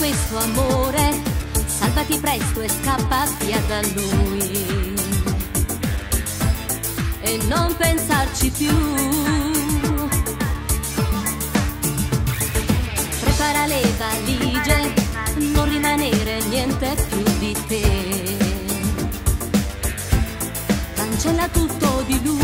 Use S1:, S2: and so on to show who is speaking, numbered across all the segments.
S1: questo amore, salvati presto e scappa via da lui. E non pensarci più. Prepara le valigie, non rimanere niente più di te. Cancella tutto di lui.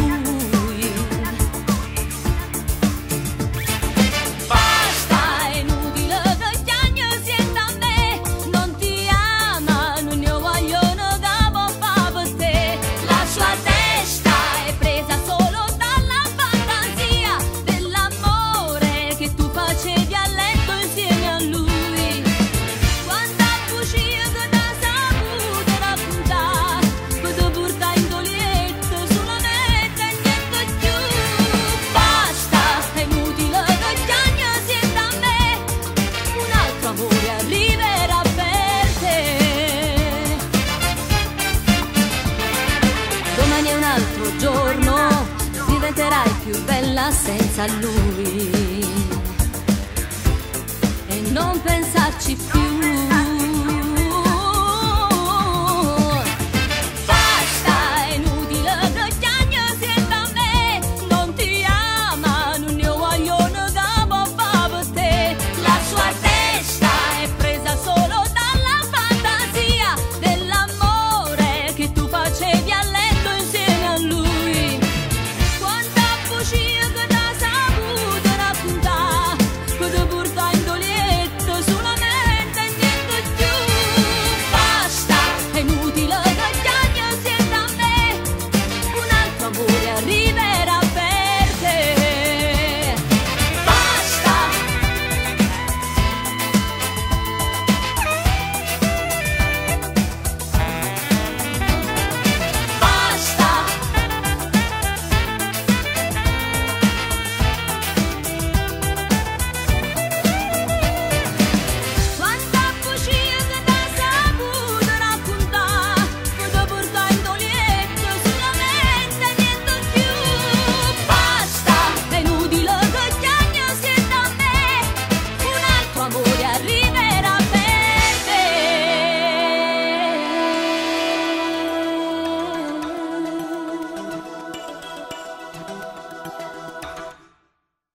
S1: Giorno diventerai più bella senza lui. E non pensarci più.